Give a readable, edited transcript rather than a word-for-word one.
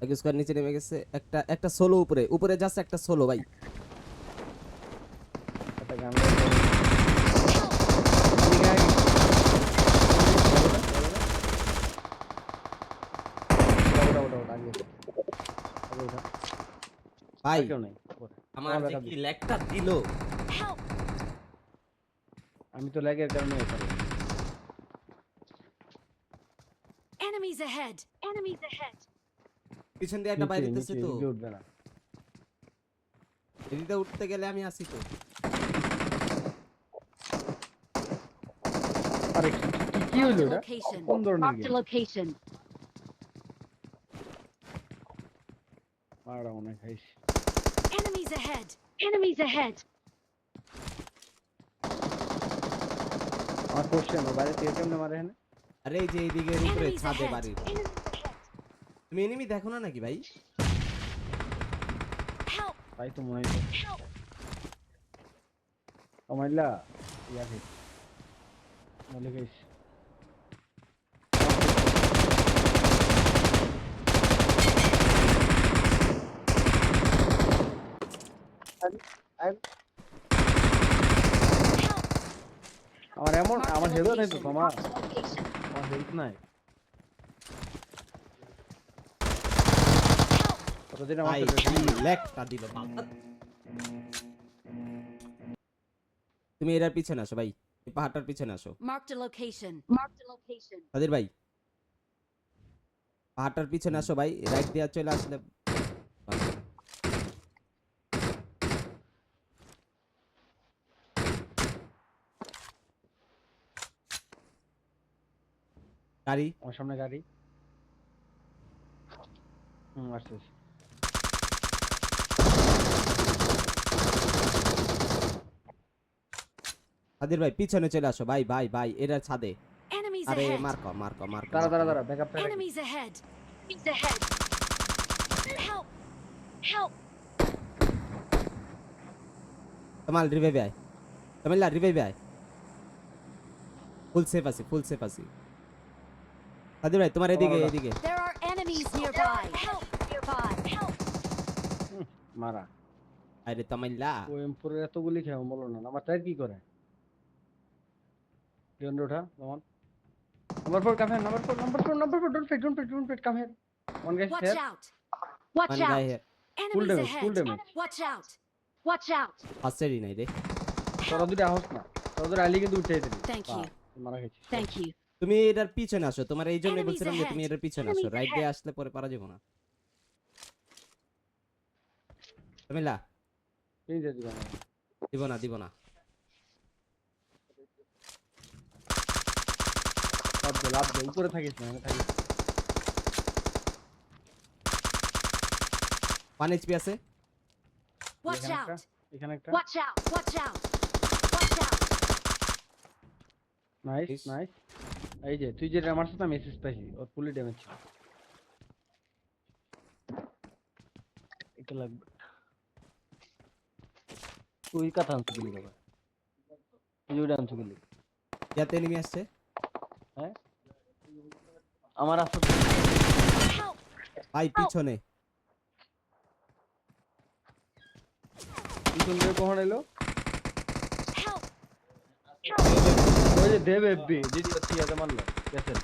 এক স্কোয়ার নিচে নেমে গেছে, একটা একটা সোলো উপরে উপরে যাচ্ছে, একটা সোলো ভাই। একটা গান ভাই কেউ নেই আমার যে কি ল্যাগটা দিল। আমি তো ল্যাগের কারণে Enemies ahead. Enemies ahead. পিছন দিয়ে একটা বাইরে দিতেছে তো, উঠবে না। এদিকে উঠতে গেলে আমি আসি তো। আরে কি হলো এটা? Location. কোন ধরনের Marked a গেম? location. মারা মনে খাইস। Enemies ahead. Enemies ahead. আমার কোশ্চেন ও বাইরে থেকে কেমনে মারে এখানে? আরে এই যে এইদিকে উপরে Enemies ছাদে ahead. বাড়ির। Enemies ahead. তুমি এনিমি দেখো না নাকি ভাই? Help. তাই তো মনে হয়। Help. আমাইলা ইয়া খাইস। মনে খাইস। আমার এমন Marked a আমার হেলথ নাই তো location. তোমার Marked a location. আমার হেলথ নাই কতদিন আমার ভাই সাথে কি ল্যাগটা দিল বাবা। তুমি এটার পিছনে আসো ভাই, এই পাহাড়টার পিছনে আসো। Marked a location. Marked a location. তাদের ভাই পাহাড়টার পিছনে আসো ভাই, রাইট দিয়ে চলে আসলে গাড়ি। আমার সামনে গাড়ি আসছে তাদের ভাই পিছনে চলে আসো ভাই ভাই ভাই, এটার ছাদে। Enemies আরে ahead. Marco Marco Marco. দাঁড়া ব্যাকআপ টাকা Enemies ahead. Enemies ahead. Help. Help. তোমাল রিভাইভ আয়, তোমাল্লা রিভাইভ আয়। ফুল সেফ আছি। তাদের ভাই তোমার এদিকে এদিকে। There are enemies nearby. Help. Nearby. Help. মারা আরে তোমাল্লা ও এমপুরের এতগুলি খেয়ে বলো না আমার টায়ার কি করে ডিওন ওঠা কেমন number 4 come here number 4 don't fight come here one guys Watch here out. Watch one guy out. Here. Enemies damage, full ahead. damage. Watch out. Watch out. ফাস্টেরই নাই রে। তোরা দুটো আহস না তোরা দুটো আইলি কিন্তু উঠে দিবি Thank you. মারা খাইছিস Thank you. তুমি এটার পিছনে আসো, তোমার এই জন্য Enemies বলছিলাম যে ahead. তুমি এটার পিছনে আসো, Enemies রাইট দিয়ে ahead. আসলে পরে পারা যাবে না। তোমাল্লা এই যে দিবা দিব না। লাভ দে উপরে থাকিস না থাকিস 1 এইচপি আছে। Watch out. এখানে একটা Watch out. Watch out. Watch out. Nice এই যে তুই যে আমার সাথে মেসেজ পাইছি ওর ফুলি ড্যামেজ ছিল এটা লাগবে তুই কথা আনতে গেলি বাবা তুই ওটা আনতে গেলি যাতে এনিমি আসছে। হ্যাঁ আমার আসলে Help. ভাই পিছনে পিছন দিয়ে কখন এলো Help. ওই যে দেব এফবি দিদি হচ্ছে ইয়াতে মারলো গেছেন